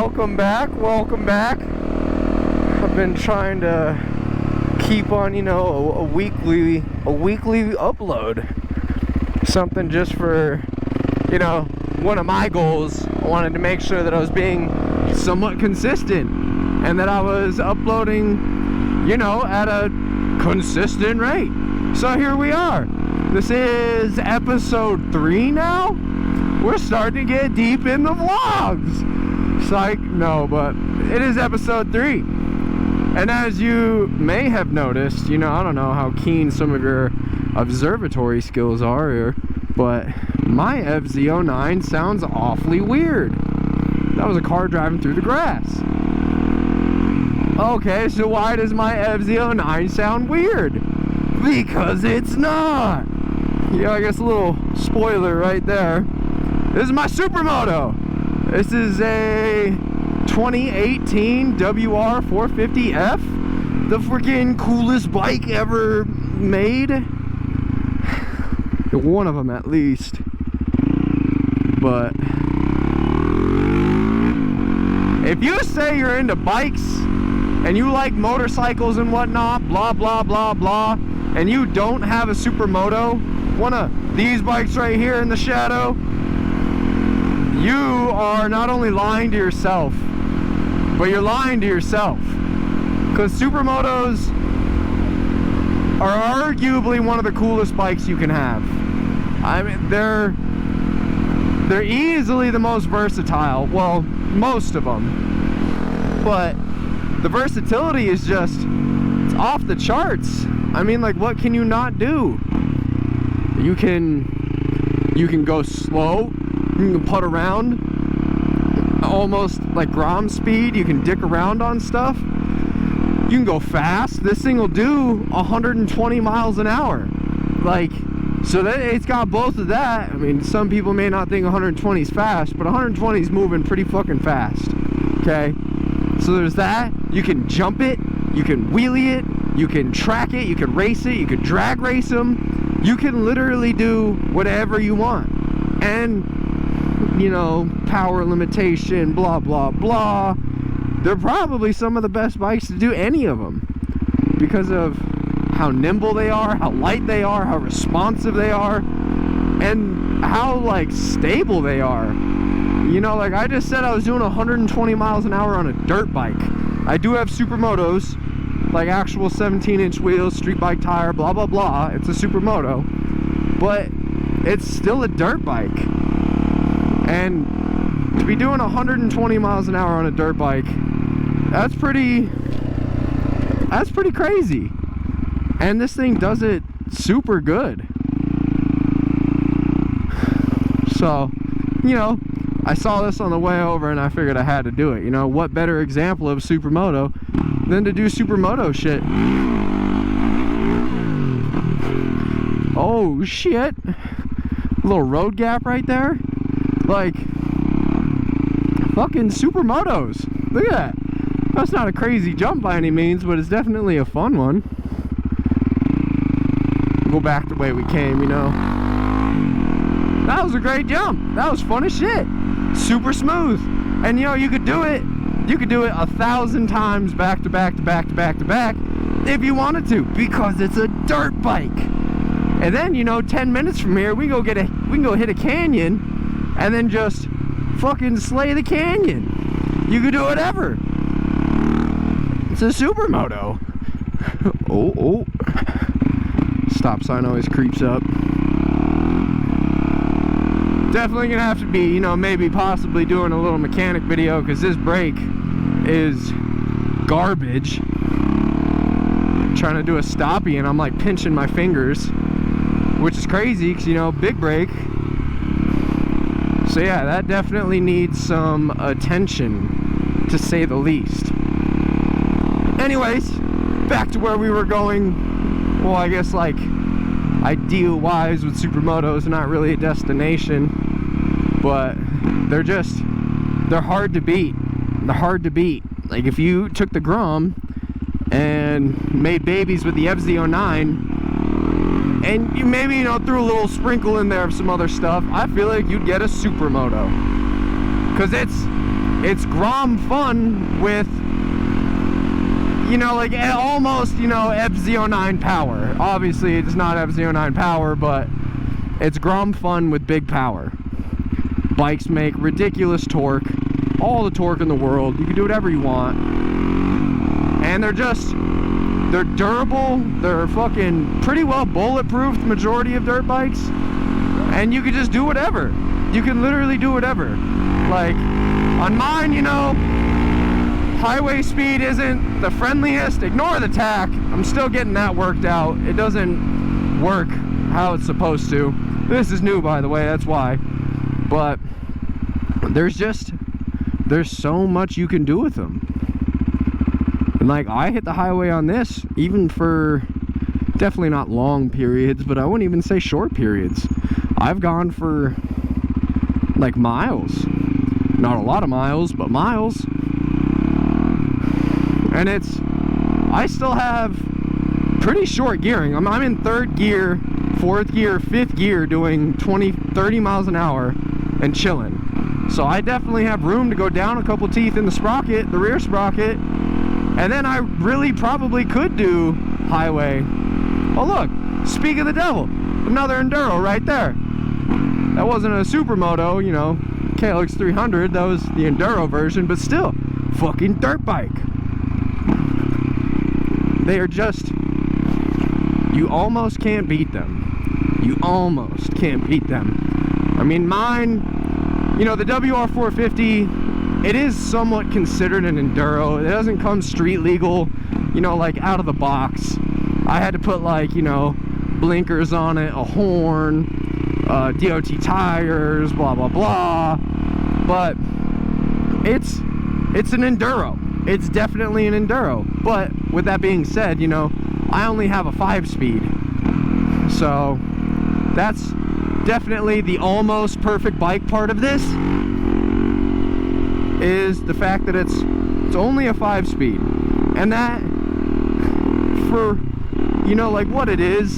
welcome back. I've been trying to keep on, a weekly upload. Something just for, one of my goals. I wanted to make sure that I was being somewhat consistent and that I was uploading, at a consistent rate. So here we are. This is episode 3 now. We're starting to get deep in the vlogs. Psych, no, but it is episode 3. And as you may have noticed, I don't know how keen some of your observatory skills are here, but my FZ09 sounds awfully weird. That was a car driving through the grass. Okay, so why does my FZ09 sound weird? Because it's not. I guess a little spoiler right there. This is my Supermoto. This is a 2018 WR450F. The freaking coolest bike ever made. One of them at least. But if you say you're into bikes and you like motorcycles and whatnot, blah, blah, blah, blah, and you don't have a Supermoto, one of these bikes right here in the shadow, you are not only lying to yourself, but you're lying to yourself. Because Supermotos are arguably one of the coolest bikes you can have. I mean, they're easily the most versatile. Well, most of them. But the versatility is just, it's off the charts. I mean, like, what can you not do? You can go slow. You can putt around almost like Grom speed. You can dick around on stuff. You can go fast. This thing will do 120 miles an hour. Like, so that it's got both of that. I mean, some people may not think 120 is fast, but 120 is moving pretty fucking fast. Okay? So there's that. You can jump it. You can wheelie it. You can track it. You can race it. You can drag race them. You can literally do whatever you want. And power limitation, blah, blah, blah. They're probably some of the best bikes to do any of them because of how nimble they are, how light they are, how responsive they are, and how, like, stable they are. Like I just said, I was doing 120 miles an hour on a dirt bike. I do have Supermotos, like actual 17-inch wheels, street bike tire, blah, blah, blah. It's a Supermoto, but it's still a dirt bike. And to be doing 120 miles an hour on a dirt bike, that's pretty crazy. And this thing does it super good. So, I saw this on the way over and I figured I had to do it. What better example of Supermoto than to do Supermoto shit? Oh shit. A little road gap right there. Like, fucking Supermotos. Look at that. That's not a crazy jump by any means, but it's definitely a fun one. Go back the way we came, That was a great jump. That was fun as shit. Super smooth. And you could do it. You could do it 1,000 times back to back to back to back to back if you wanted to, because it's a dirt bike. And then 10 minutes from here we can go hit a canyon and then just fucking slay the canyon. You could do whatever. It's a Supermoto. Oh. Stop sign always creeps up. Definitely gonna have to be, maybe possibly doing a little mechanic video, because this brake is garbage. I'm trying to do a stoppie and I'm like pinching my fingers, which is crazy because, big brake. So yeah, that definitely needs some attention, to say the least. Anyways, back to where we were going. Well, I guess, like, ideal-wise with Supermotos, not really a destination, but they're hard to beat. They're hard to beat. Like, if you took the Grom and made babies with the FZ09, and you maybe, threw a little sprinkle in there of some other stuff, I feel like you'd get a Supermoto. Because it's Grom fun with, you know, like almost, you know, FZ09 power. Obviously it's not FZ09 power, but it's Grom fun with big power. Bikes make ridiculous torque, all the torque in the world. You can do whatever you want, and they're durable. They're fucking pretty well bulletproof, the majority of dirt bikes, and you can just do whatever. You can literally do whatever. Like on mine, you know, highway speed isn't the friendliest. Ignore the tack. I'm still getting that worked out. It doesn't work how it's supposed to. This is new, by the way, that's why. But there's so much you can do with them. And like, I hit the highway on this even for definitely not long periods, but I wouldn't even say short periods. I've gone for like miles. Not a lot of miles, but miles. And I still have pretty short gearing. I'm in 3rd gear, 4th gear, 5th gear, doing 20-30 miles an hour and chilling. So I definitely have room to go down a couple teeth in the sprocket, the rear sprocket, and then I really probably could do highway. Oh look, speak of the devil, another enduro right there. That wasn't a Supermoto, you know, KLX 300, that was the enduro version, but still, fucking dirt bike. They are just, you almost can't beat them. You almost can't beat them. I mean, mine, you know, the WR450, it is somewhat considered an enduro. It doesn't come street legal, you know, like out of the box. I had to put like, you know, blinkers on it, a horn, DOT tires, blah, blah, blah. But it's an enduro. It's definitely an enduro. But with that being said, you know, I only have a 5-speed. So that's definitely the almost perfect bike part of this, is the fact that it's only a 5-speed. And that, for, you know, like what it is,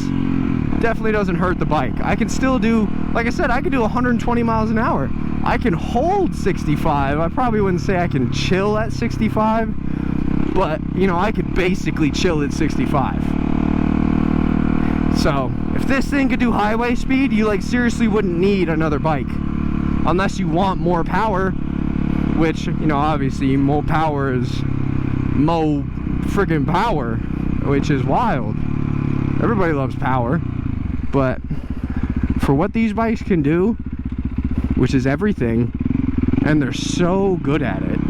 definitely doesn't hurt the bike. I can still do, like I said, I can do 120 miles an hour. I can hold 65. I probably wouldn't say I can chill at 65, but, you know, I could basically chill at 65. So, if this thing could do highway speed, you, like, seriously wouldn't need another bike. Unless you want more power, which, you know, obviously, more power is mo friggin' power, which is wild. Everybody loves power. But for what these bikes can do, which is everything, and they're so good at it.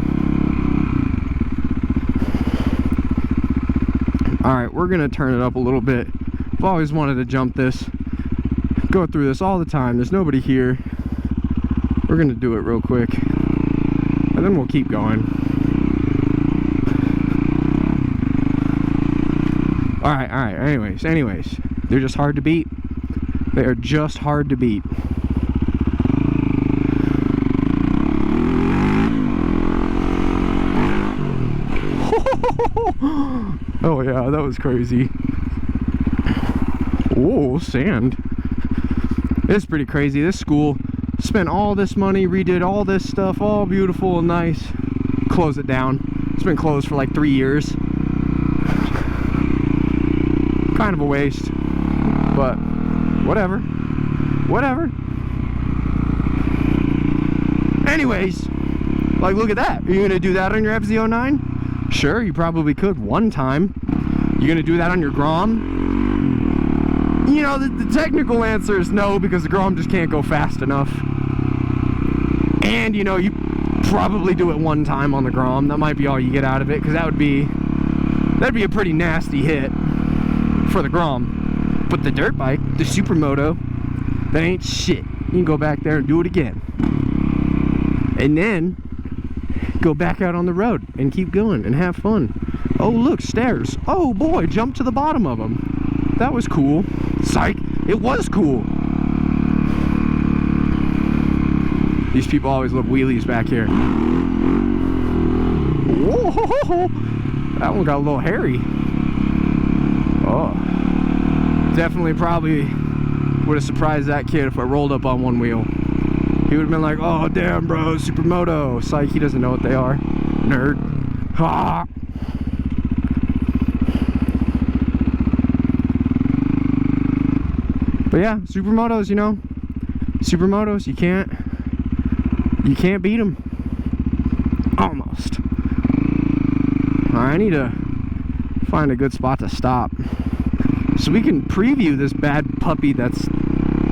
Alright, we're gonna turn it up a little bit. I've always wanted to jump this, go through this all the time. There's nobody here. We're gonna do it real quick, and then we'll keep going. Alright, anyways, they're just hard to beat. They are just hard to beat. Oh yeah, that was crazy. Whoa, sand. It's pretty crazy. This school spent all this money, redid all this stuff, all beautiful and nice. Close it down. It's been closed for like 3 years. Kind of a waste, but whatever. Anyways, like, look at that. Are you gonna do that on your FZ09? Sure, you probably could one time. You gonna do that on your Grom? You know, the technical answer is no, because the Grom just can't go fast enough. And, you know, you probably do it one time on the Grom. That might be all you get out of it, because that'd be a pretty nasty hit for the Grom. But the dirt bike, the Supermoto, that ain't shit. You can go back there and do it again. And then go back out on the road and keep going and have fun. Oh, look, stairs. Oh boy, jump to the bottom of them. That was cool. Psych, it was cool. These people always love wheelies back here. Whoa, that one got a little hairy. Oh, definitely probably would have surprised that kid if I rolled up on one wheel. he would have been like, oh damn bro, Supermoto. Psych, he doesn't know what they are. Nerd. Ha! But yeah, Supermotos, you know, Supermotos, you can't beat them. Almost. I need to find a good spot to stop so we can preview this bad puppy that's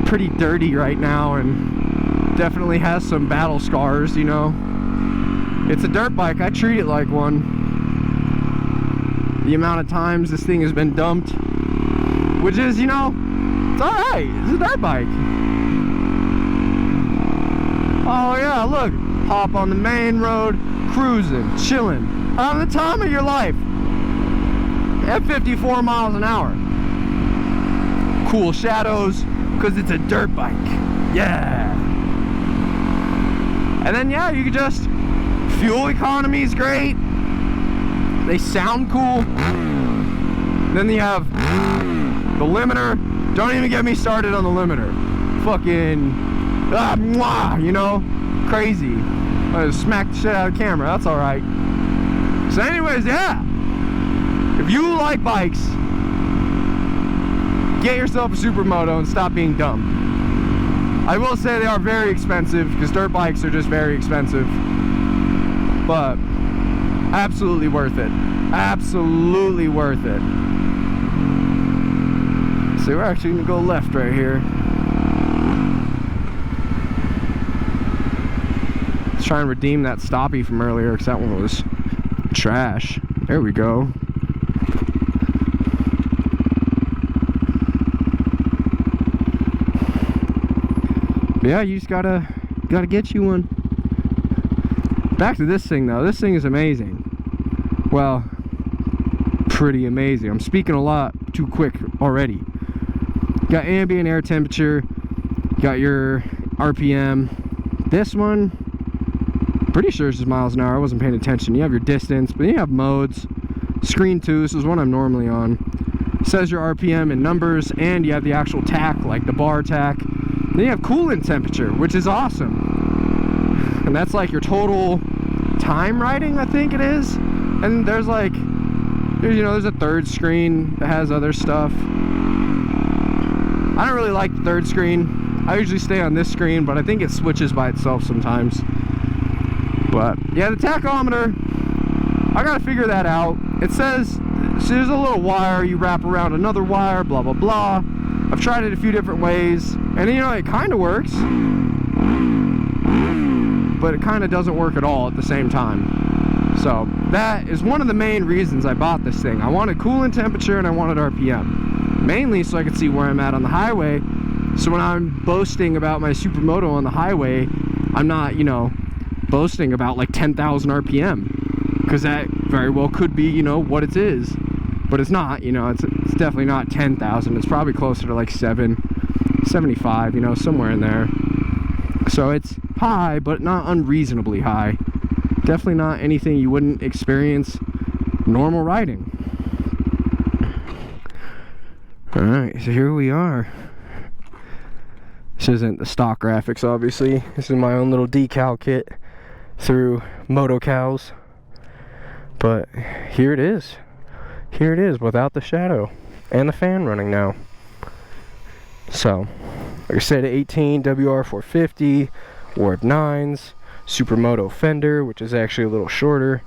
pretty dirty right now and definitely has some battle scars, you know. It's a dirt bike. I treat it like one. The amount of times this thing has been dumped, which is, you know, it's alright. It's a dirt bike. Oh yeah, look. Hop on the main road, cruising, chilling, having the time of your life at 54 miles an hour. Cool shadows, because it's a dirt bike. Yeah. And then yeah, you can just, fuel economy is great. They sound cool. Then you have the limiter. Don't even get me started on the limiter. Fucking, you know, crazy. I just smacked the shit out of camera. That's alright. So anyways, yeah. If you like bikes, get yourself a Supermoto and stop being dumb. I will say they are very expensive, because dirt bikes are just very expensive. But absolutely worth it. Absolutely worth it. So we're actually gonna go left right here. Let's try and redeem that stoppie from earlier, because that one was trash. There we go. But yeah, you just gotta get you one. Back to this thing though. This thing is amazing. Well, pretty amazing. I'm speaking a lot too quick already. Got ambient air temperature, got your RPM. This one, pretty sure this is miles an hour. I wasn't paying attention. You have your distance, but you have modes. Screen 2, this is what I'm normally on. Says your RPM in numbers, and you have the actual tack, like the bar tack. Then you have coolant temperature, which is awesome. And that's like your total time riding, I think it is. And there's like, there's a third screen that has other stuff. I don't really like the third screen. I usually stay on this screen, but I think it switches by itself sometimes. But yeah, the tachometer, I gotta figure that out. It says, so there's a little wire, you wrap around another wire, blah blah blah. I've tried it a few different ways, and you know, it kind of works, but it kind of doesn't work at all at the same time. So that is one of the main reasons I bought this thing. I wanted coolant temperature and I wanted RPM. Mainly so I could see where I'm at on the highway. So when I'm boasting about my Supermoto on the highway, I'm not, you know, boasting about like 10,000 RPM. Because that very well could be, you know, what it is. But it's not, you know, it's definitely not 10,000. It's probably closer to like 75, you know, somewhere in there. So it's high, but not unreasonably high. Definitely not anything you wouldn't experience normal riding. Alright, so here we are. This isn't the stock graphics, obviously. This is my own little decal kit through MotoCals. But here it is. Here it is without the shadow. And the fan running now. So, like I said, 18 WR450, Warp 9s, Supermoto fender, which is actually a little shorter.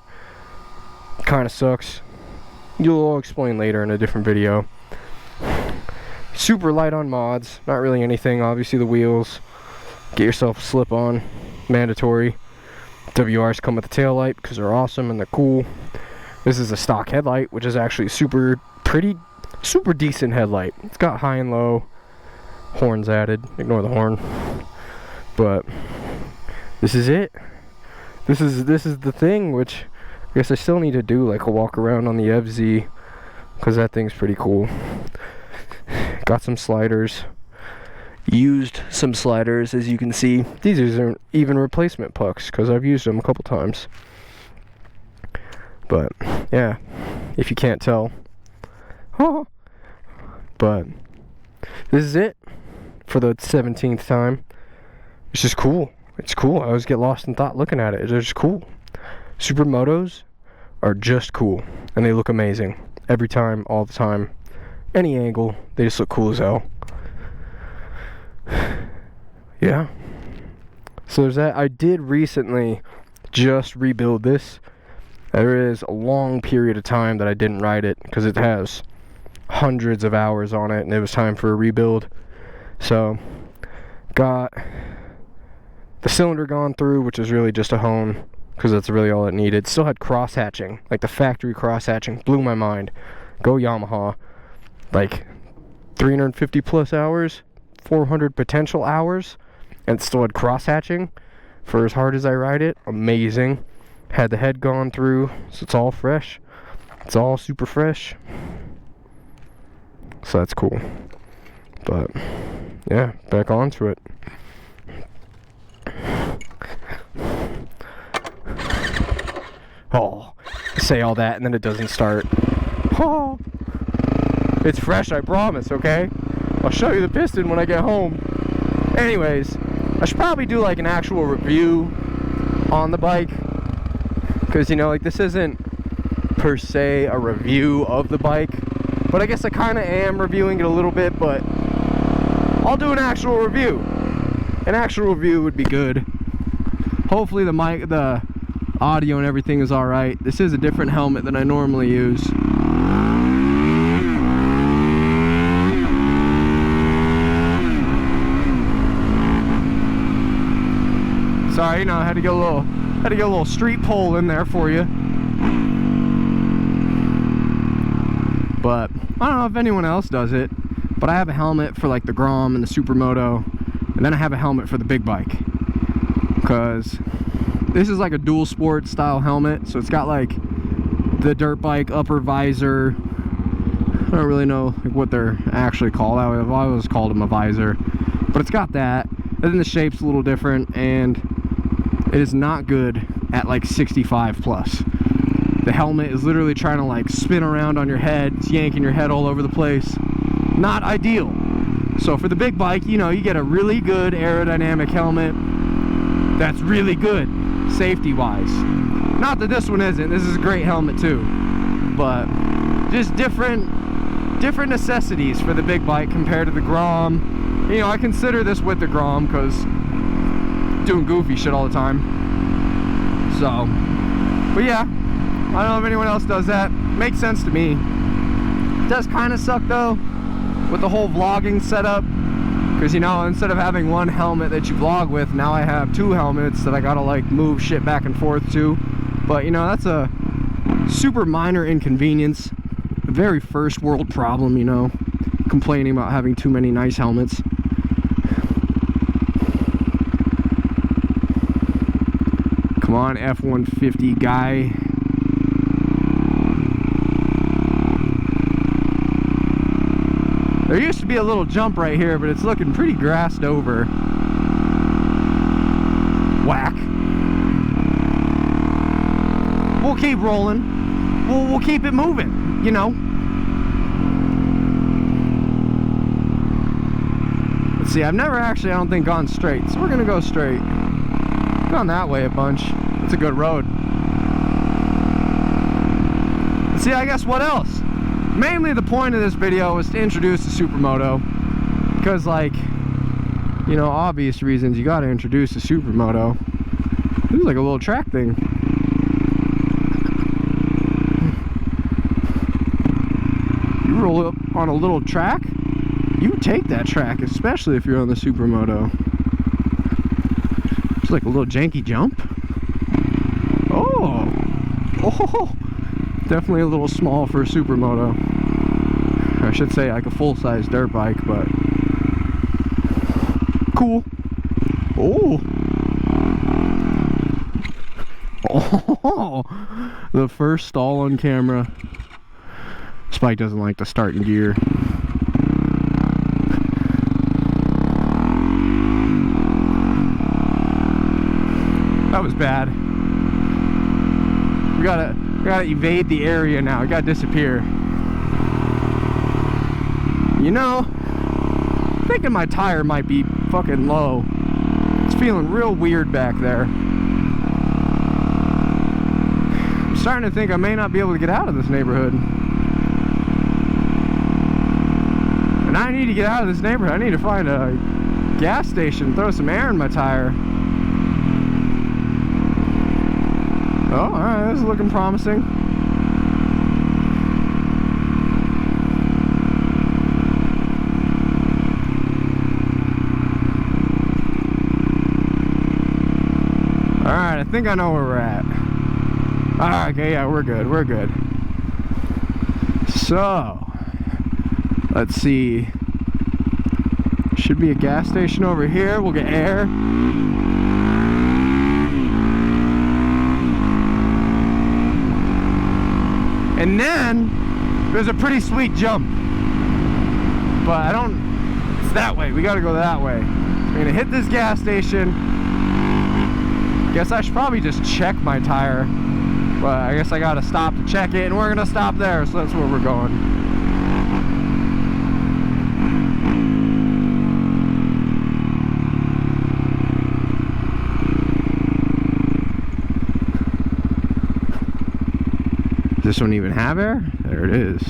Kinda sucks. I'll explain later in a different video. Super light on mods, not really anything. Obviously the wheels, get yourself a slip-on, mandatory. WRs come with the tail light because they're awesome and they're cool. This is a stock headlight, which is actually super decent headlight. It's got high and low, horns added, ignore the horn. But this is it. This is the thing, which I guess I still need to do like a walk around on the FZ, because that thing's pretty cool. Got some sliders, used some sliders, as you can see. These aren't even replacement pucks because I've used them a couple times. But yeah, if you can't tell. But this is it for the 17th time. It's just cool. It's cool. I always get lost in thought looking at it. They're just cool. Supermotos are just cool, and they look amazing every time, all the time, any angle. They just look cool as hell. Yeah. So there's that. I did recently just rebuild this. There is a long period of time that I didn't ride it because it has hundreds of hours on it, and it was time for a rebuild. So got the cylinder gone through, which is really just a hone because that's really all it needed. Still had cross hatching, like the factory cross hatching. Blew my mind. Go Yamaha. Like 350 plus hours, 400 potential hours, and still had cross hatching for as hard as I ride it. Amazing. Had the head gone through, so it's all fresh. It's all super fresh. So that's cool. But yeah, back onto it. Oh, I say all that and then it doesn't start. Oh, it's fresh, I promise, okay? I'll show you the piston when I get home. Anyways, I should probably do like an actual review on the bike, because, you know, like, this isn't per se a review of the bike, but I guess I kind of am reviewing it a little bit. But I'll do an actual review. An actual review would be good. Hopefully the mic, the audio and everything is alright. This is a different helmet than I normally use. Sorry, you know, I had to get a little street pole in there for you. But I don't know if anyone else does it, but I have a helmet for like the Grom and the Supermoto, and then I have a helmet for the big bike, because this is like a dual sport style helmet. So it's got like the dirt bike upper visor. I don't really know like what they're actually called. I've always called them a visor, but it's got that, and then the shape's a little different, and it is not good at like 65 plus. The helmet is literally trying to like spin around on your head. It's yanking your head all over the place. Not ideal. So for the big bike, you know, you get a really good aerodynamic helmet that's really good safety wise. Not that this one isn't. This is a great helmet too, but just different necessities for the big bike compared to the Grom. You know, I consider this with the Grom because doing goofy shit all the time. So, but yeah, I don't know if anyone else does that. Makes sense to me. It does kind of suck though with the whole vlogging setup, because, you know, instead of having one helmet that you vlog with, now I have two helmets that I gotta like move shit back and forth to. But, you know, that's a super minor inconvenience. A very first world problem, you know, complaining about having too many nice helmets. Come on, F-150 guy. There used to be a little jump right here, but it's looking pretty grassed over. Whack. We'll keep rolling. We'll keep it moving, you know. Let's see, I've never actually, I don't think, gone straight, so we're gonna go straight. Gone that way a bunch. It's a good road. Let's see, I guess what else? Mainly the point of this video was to introduce the Supermoto, because, like, you know, obvious reasons you gotta introduce the Supermoto. This is like a little track thing. You roll up on a little track, you take that track, especially if you're on the Supermoto. It's like a little janky jump. Oh, definitely a little small for a Supermoto. I should say like a full-size dirt bike, but cool. Oh, the first stall on camera. This bike doesn't like to start in gear. That was bad. We gotta evade the area now. We gotta disappear. You know, I'm thinking my tire might be fucking low. It's feeling real weird back there. I'm starting to think I may not be able to get out of this neighborhood. And I need to get out of this neighborhood. I need to find a gas station, throw some air in my tire. Oh, alright, this is looking promising. Alright, I think I know where we're at. Alright, okay, yeah, we're good, we're good. So, let's see. Should be a gas station over here. We'll get air. And then there's a pretty sweet jump. But I don't, it's that way. We gotta go that way. We're gonna hit this gas station. Guess I should probably just check my tire. But I guess I gotta stop to check it, and we're gonna stop there, so that's where we're going. Does this one even have air? There it is.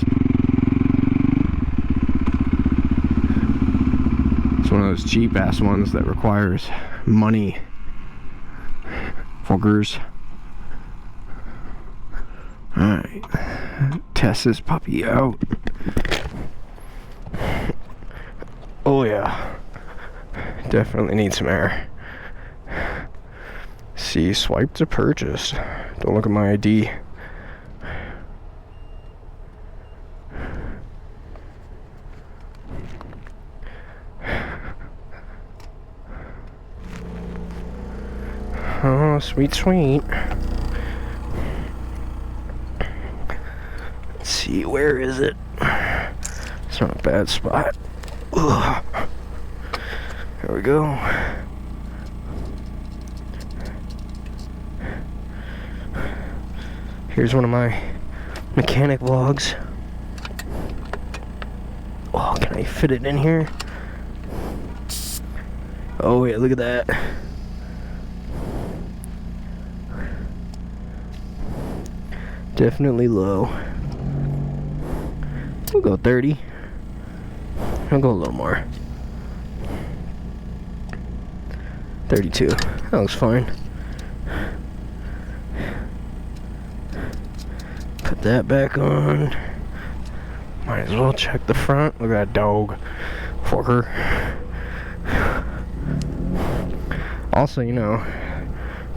It's one of those cheap ass ones that requires money. Fuckers. Alright. Test this puppy out. Oh yeah. Definitely need some air. See, swipe to purchase. Don't look at my ID. Oh, sweet, sweet. Let's see, where is it? It's not a bad spot. Ugh. There we go. Here's one of my mechanic vlogs. Oh, can I fit it in here? Oh, wait, look at that. Definitely low. We'll go 30. I'll go a little more. 32. That looks fine. Put that back on. Might as well check the front. Look at that dog. Fucker. Also, you know,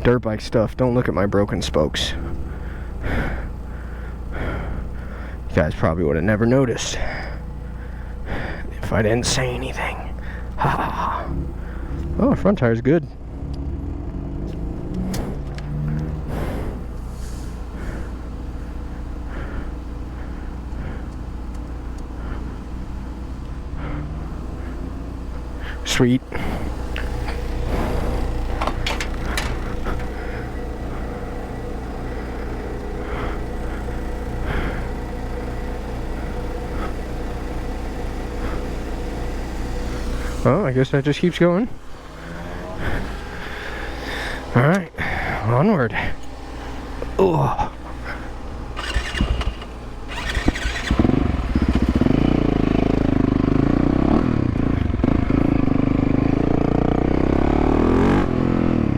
dirt bike stuff. Don't look at my broken spokes. You guys probably would have never noticed if I didn't say anything. Ha ha ha. Oh, front tire's good. Sweet. Oh, I guess that just keeps going. Alright, onward. Oh.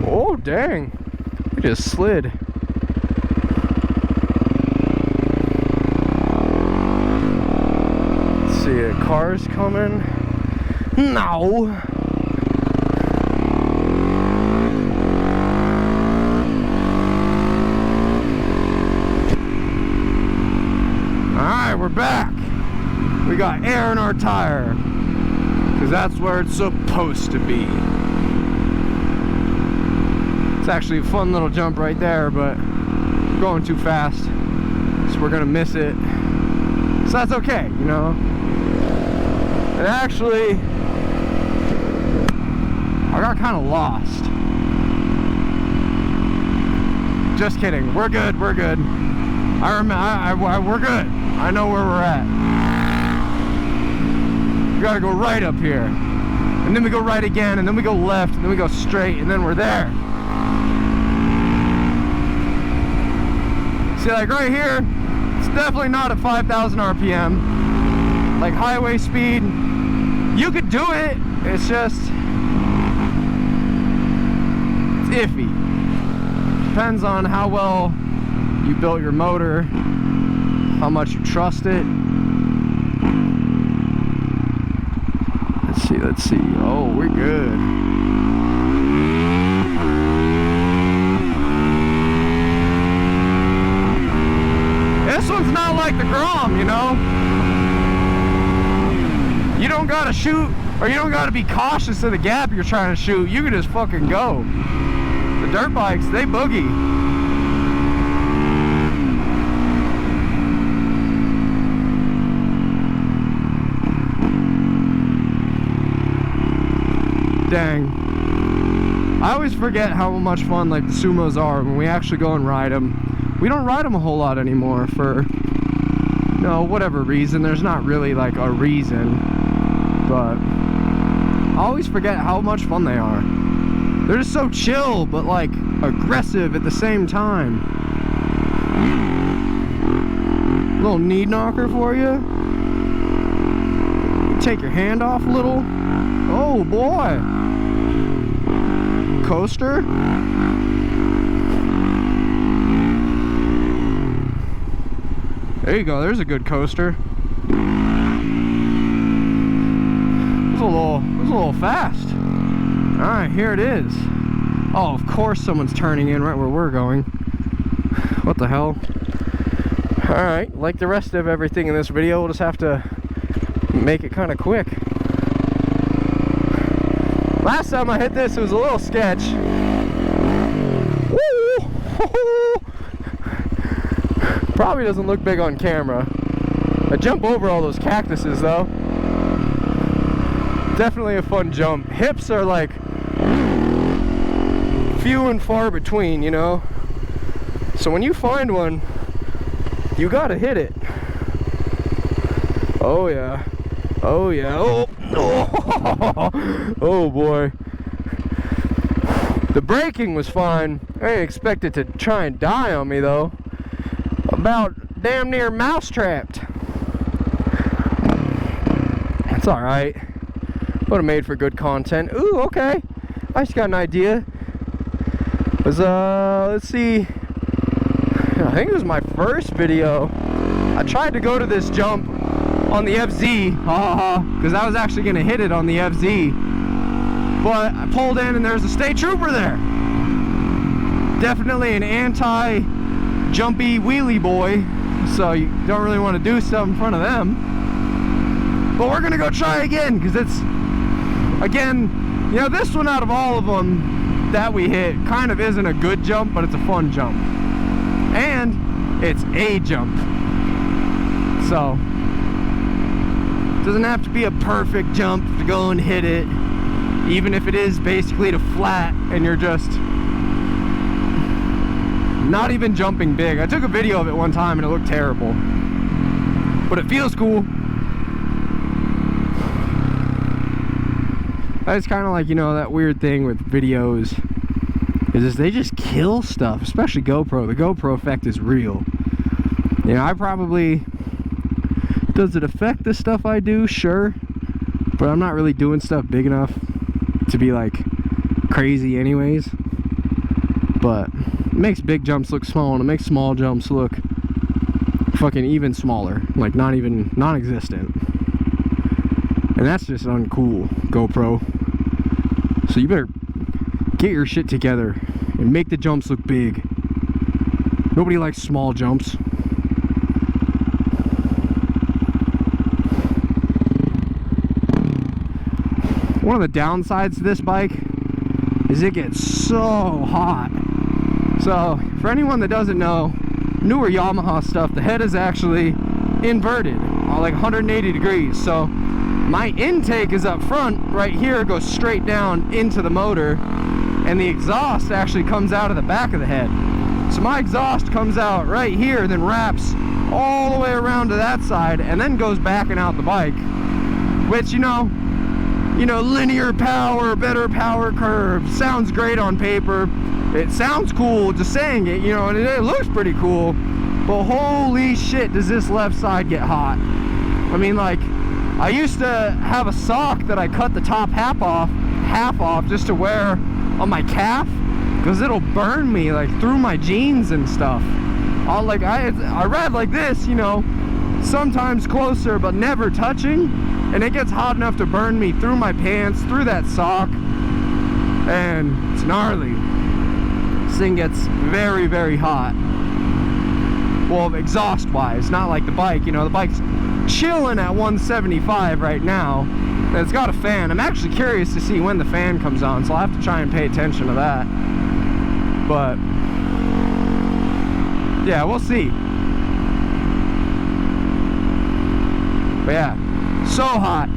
Oh, dang. We just slid. Let's see, a car's coming. No. Alright, we're back. We got air in our tire. Because that's where it's supposed to be. It's actually a fun little jump right there, but we're going too fast. So we're gonna miss it. So that's okay, you know. And actually, I got kind of lost. Just kidding. We're good. We're good. I remember. We're good. I know where we're at. We gotta go right up here. And and then we go right again, and then we go left, and then we go straight, and then we're there. See, like right here, it's definitely not at 5,000 RPM. Like highway speed, you could do it, it's just, it's iffy. Depends on how well you built your motor, how much you trust it. Let's see. Oh, we're good. This one's not like the Grom, you know? You don't gotta shoot, or you don't gotta be cautious of the gap you're trying to shoot. You can just fucking go. The dirt bikes, they boogie. Dang. I always forget how much fun like the Sumos are when we actually go and ride them. We don't ride them a whole lot anymore for, you know, whatever reason. There's not really like a reason, but I always forget how much fun they are. They're just so chill, but like aggressive at the same time. Little knee knocker for you. Take your hand off a little. Oh boy. Coaster. There you go, there's a good coaster. It was a little fast. Alright, here it is. Oh, of course someone's turning in right where we're going. What the hell? Alright, like the rest of everything in this video, we'll just have to make it kind of quick. Last time I hit this, it was a little sketch. Probably doesn't look big on camera. I jump over all those cactuses though. Definitely a fun jump. Hips are like few and far between, you know? So when you find one, you gotta hit it. Oh yeah. Oh yeah. Oh, oh, oh boy. The braking was fine. I didn't expect it to try and die on me though. About damn near mouse-trapped. That's alright. Would have made for good content. Ooh, okay. I just got an idea. It was, let's see. I think it was my first video. I tried to go to this jump on the FZ, because I was actually going to hit it on the FZ. But I pulled in and there's a state trooper there. Definitely an anti-jumpy wheelie boy, so you don't really want to do stuff in front of them. But we're going to go try again, because it's, again, you know, this one out of all of them that we hit kind of isn't a good jump, but it's a fun jump. And it's a jump. So it doesn't have to be a perfect jump to go and hit it, even if it is basically to flat and you're just not even jumping big. I took a video of it one time and it looked terrible, but it feels cool. It's kind of like, you know, that weird thing with videos is they just kill stuff, especially GoPro. The GoPro effect is real. You know, I probably, does it affect the stuff I do? Sure, but I'm not really doing stuff big enough to be like crazy anyways. But it makes big jumps look small and it makes small jumps look fucking even smaller, like non-existent. And that's just uncool, GoPro. So you better get your shit together and make the jumps look big. Nobody likes small jumps. One of the downsides to this bike is it gets so hot. So for anyone that doesn't know, newer Yamaha stuff, the head is actually inverted, like 180 degrees. So my intake is up front right here, goes straight down into the motor, and the exhaust actually comes out of the back of the head. So my exhaust comes out right here, then wraps all the way around to that side, and then goes back and out the bike. Which, you know, you know, linear power, better power curve. Sounds great on paper. It sounds cool just saying it, you know, and it looks pretty cool. But holy shit, does this left side get hot. I mean, like, I used to have a sock that I cut the top half off just to wear on my calf, because it'll burn me like through my jeans and stuff. Like I ride like this, you know, sometimes closer but never touching, and it gets hot enough to burn me through my pants, through that sock, and it's gnarly. This thing gets very, very hot. Well, exhaust wise, not like the bike, you know, the bike's chilling at 175 right now, and it's got a fan. I'm actually curious to see when the fan comes on, so I'll have to try and pay attention to that. But yeah, we'll see. But yeah, so hot,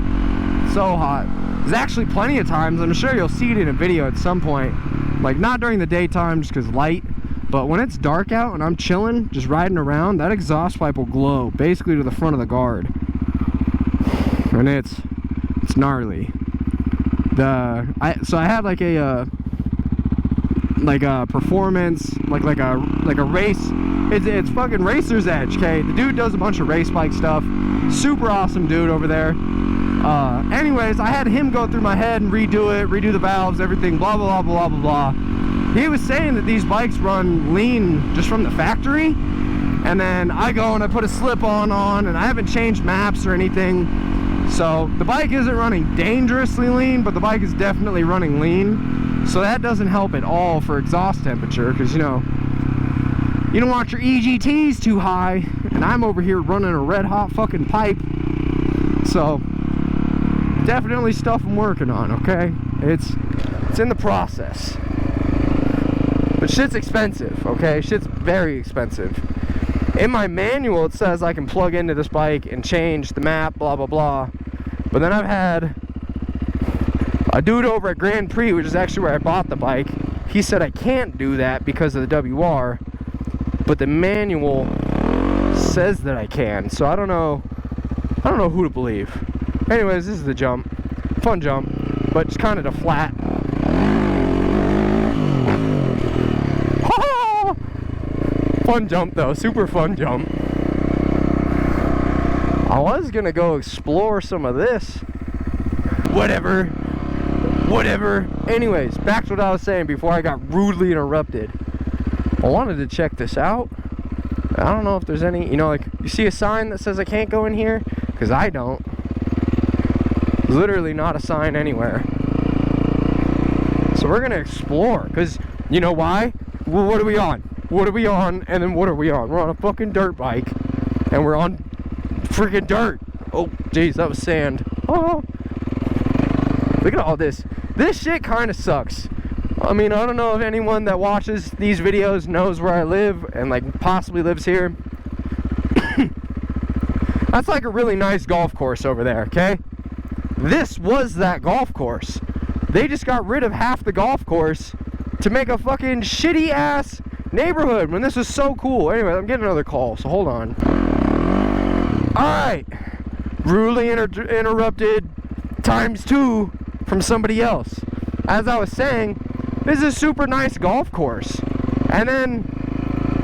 so hot. There's actually plenty of times, I'm sure you'll see it in a video at some point, like not during the daytime just because light, but when it's dark out and I'm chilling, just riding around, that exhaust pipe will glow basically to the front of the guard, and it's gnarly. So I had like a performance, like a race. It's fucking Racer's Edge, okay? The dude does a bunch of race bike stuff. Super awesome dude over there. Anyways, I had him go through my head and redo the valves, everything, blah, blah, blah, blah, blah, blah. He was saying that these bikes run lean just from the factory, and then I go and I put a slip-on and I haven't changed maps or anything. So the bike isn't running dangerously lean, but the bike is definitely running lean. So that doesn't help at all for exhaust temperature, because, you know, you don't want your EGTs too high, and I'm over here running a red hot fucking pipe. So definitely stuff I'm working on, okay? It's in the process. But shit's expensive, okay? Shit's very expensive. In my manual, it says I can plug into this bike and change the map, blah, blah, blah. But then I've had a dude over at Grand Prix, which is actually where I bought the bike. He said I can't do that because of the WR, but the manual says that I can. So I don't know who to believe. Anyways, this is the jump. Fun jump, but it's kind of the flat. Fun jump though, super fun jump. I was gonna go explore some of this. Whatever. Anyways, back to what I was saying before I got rudely interrupted. I wanted to check this out. I don't know if there's any, you know, like, you see a sign that says I can't go in here? Because I don't. Literally not a sign anywhere. So we're gonna explore, because you know why? Well, what are we on? And then what are we on? We're on a fucking dirt bike, and we're on freaking dirt. Oh jeez, that was sand. Oh, look at all this. This shit kind of sucks. I mean, I don't know if anyone that watches these videos knows where I live and like possibly lives here. That's like a really nice golf course over there, okay? This was that golf course. They just got rid of half the golf course to make a fucking shitty ass neighborhood when this was so cool. Anyway, I'm getting another call, so hold on. Alright, rudely interrupted ×2 from somebody else. As I was saying, this is a super nice golf course, and then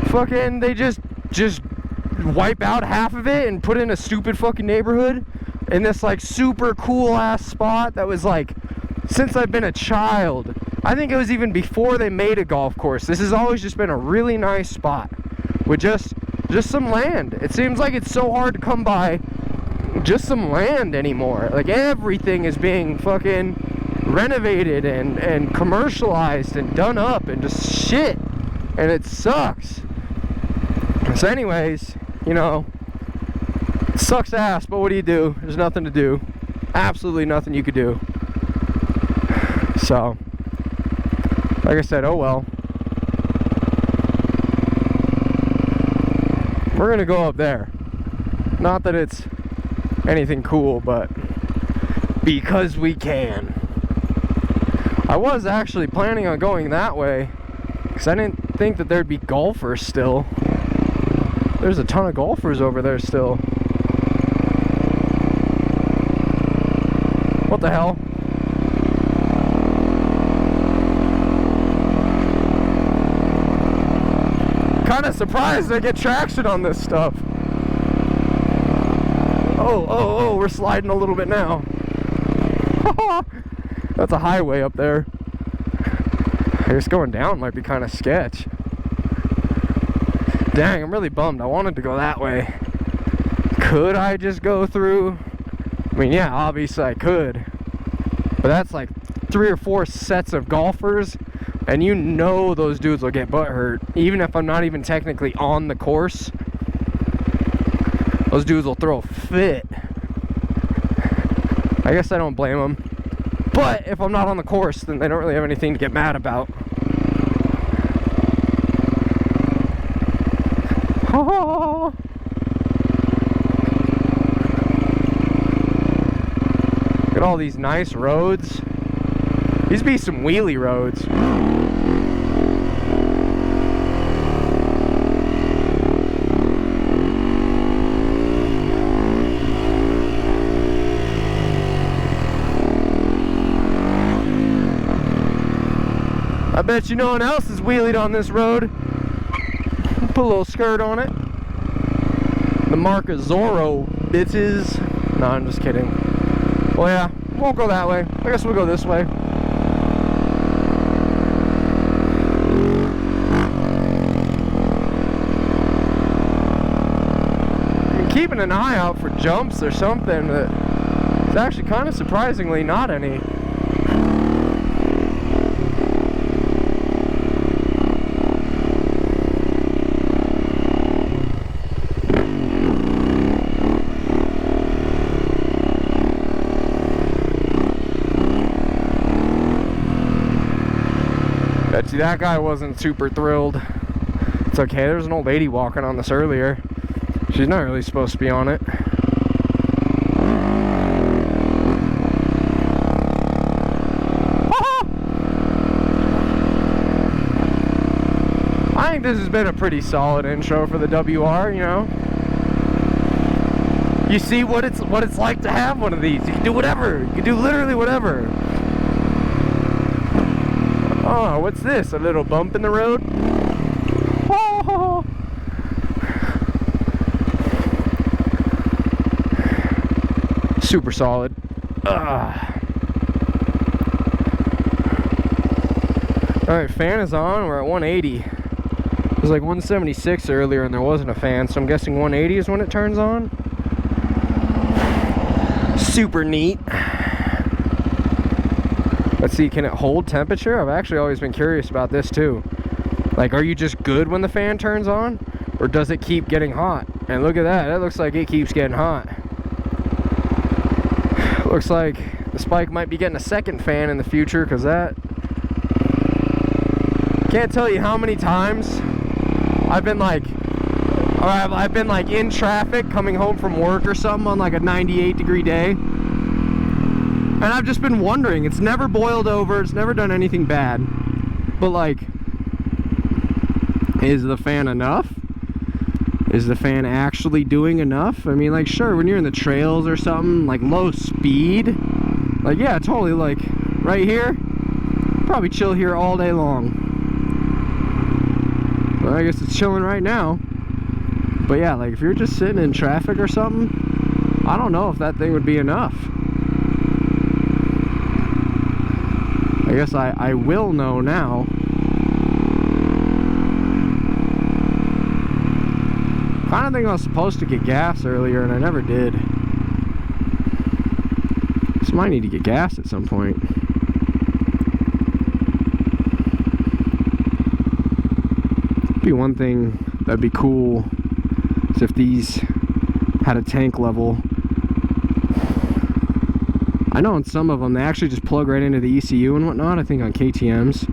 fucking they just wipe out half of it and put in a stupid fucking neighborhood in this like super cool ass spot that was like, since I've been a child, I think it was even before they made a golf course, this has always just been a really nice spot with just some land. It seems like it's so hard to come by just some land anymore. Like, everything is being fucking renovated and commercialized and done up and just shit, and it sucks. So anyways, you know, it sucks ass, but what do you do? There's nothing to do. Absolutely nothing you could do. So like I said, oh well. We're gonna go up there. Not that it's anything cool, but because we can. I was actually planning on going that way because I didn't think that there'd be golfers still. There's a ton of golfers over there still. What the hell? kind of surprised I get traction on this stuff. Oh, we're sliding a little bit now. That's a highway up there. I guess going down might be kind of sketch. Dang, I'm really bummed. I wanted to go that way. Could I just go through? I mean, yeah, obviously I could. But that's like 3 or 4 sets of golfers, and you know those dudes will get butt hurt. Even if I'm not even technically on the course, those dudes will throw a fit. I guess I don't blame them. But if I'm not on the course, then they don't really have anything to get mad about. Oh. Look at all these nice roads. These be some wheelie roads. I bet you no one else has wheelied on this road. Put a little skirt on it. The mark of Zorro, bitches. No, I'm just kidding. Well, yeah, won't go that way. I guess we'll go this way. I'm keeping an eye out for jumps or something, but it's actually kind of surprisingly not any. See, that guy wasn't super thrilled. It's okay, there's an old lady walking on this earlier. She's not really supposed to be on it. I think this has been a pretty solid intro for the WR, you know. You see what it's like to have one of these. You can do whatever. You can do literally whatever. Oh, what's this? A little bump in the road? Oh. Super solid. Alright, fan is on. We're at 180. It was like 176 earlier and there wasn't a fan, so I'm guessing 180 is when it turns on. Super neat. Let's see, can it hold temperature? I've actually always been curious about this too. Like, are you just good when the fan turns on? Or does it keep getting hot? And look at that, that looks like it keeps getting hot. Looks like the Spike might be getting a second fan in the future, because that... Can't tell you how many times I've been like in traffic coming home from work or something on like a 98-degree day. And I've just been wondering, it's never boiled over, it's never done anything bad. But like, is the fan enough? Is the fan actually doing enough? I mean, like, sure, when you're in the trails or something, like low speed, like, yeah, totally, like, right here, probably chill here all day long. Well, I guess it's chilling right now. But yeah, like, if you're just sitting in traffic or something, I don't know if that thing would be enough. I guess I will know now. I don't think I was supposed to get gas earlier and I never did. So I might need to get gas at some point. Be one thing that'd be cool is if these had a tank level. I know on some of them they actually just plug right into the ECU and whatnot, I think on KTM's.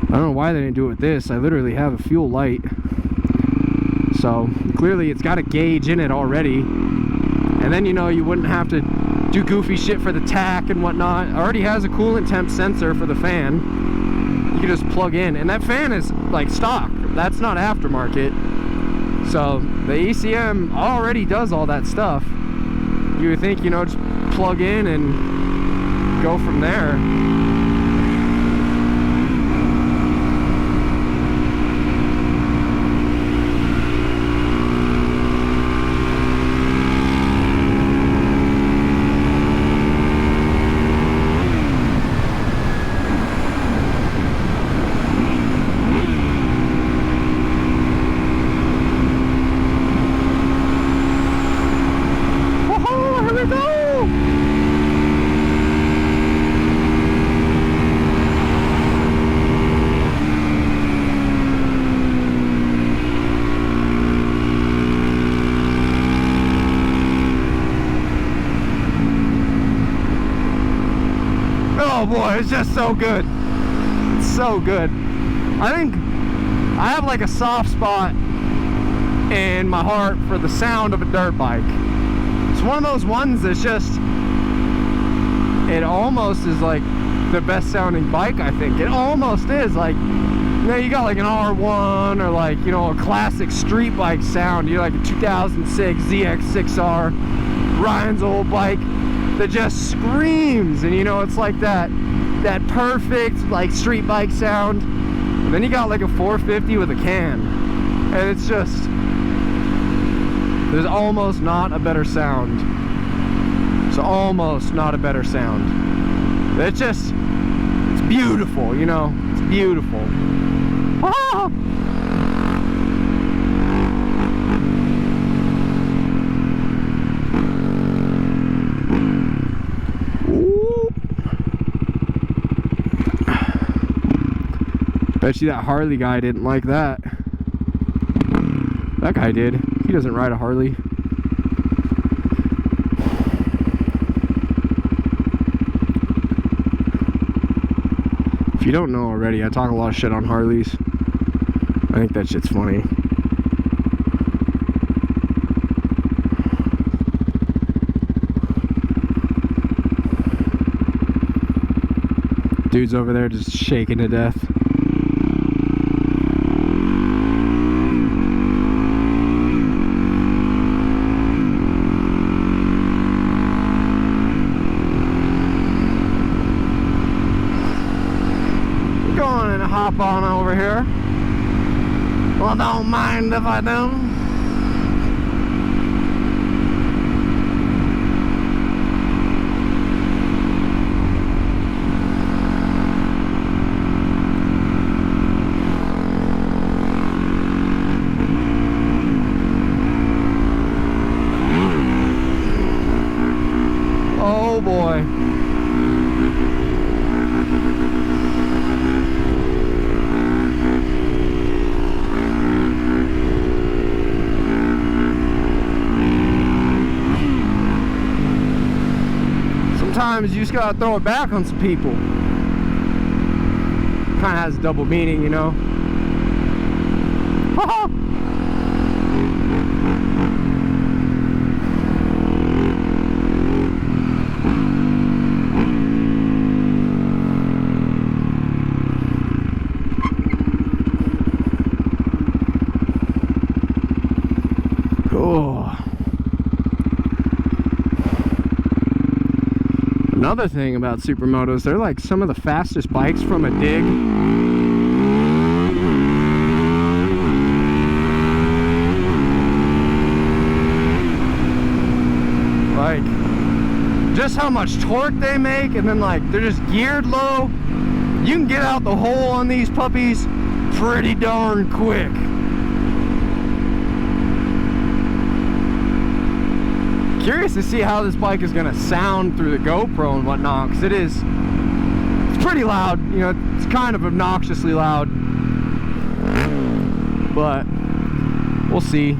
I don't know why they didn't do it with this. I literally have a fuel light. So clearly it's got a gauge in it already. And then, you know, you wouldn't have to do goofy shit for the tack and whatnot. It already has a coolant temp sensor for the fan. You can just plug in. And that fan is like stock. That's not aftermarket. So the ECM already does all that stuff. You would think, you know, just plug in and go from there. boy, it's just so good. It's so good. I think I have like a soft spot in my heart for the sound of a dirt bike. It's one of those ones that's just, it almost is like the best sounding bike, I think. It almost is. Like, you know, you got like an R1 or like, you know, a classic street bike sound. You're like a 2006 ZX6R, Ryan's old bike that just screams, and you know, it's like that perfect like street bike sound. And then you got like a 450 with a can, and it's just, there's almost not a better sound. It's almost not a better sound. It's just, it's beautiful, you know, it's beautiful. Ah! Bet you that Harley guy didn't like that. That guy did. He doesn't ride a Harley. If you don't know already, I talk a lot of shit on Harleys. I think that shit's funny. Dude's over there just shaking to death. Hop on over here. Well, don't mind if I do. Oh boy. Sometimes you just gotta throw it back on some people. Kind of has a double meaning, you know. Another thing about supermotos, they're like some of the fastest bikes from a dig. Like, just how much torque they make, and then like, they're just geared low. You can get out the hole on these puppies pretty darn quick. Curious to see how this bike is gonna sound through the GoPro and whatnot, because it's pretty loud, you know, it's kind of obnoxiously loud, but we'll see.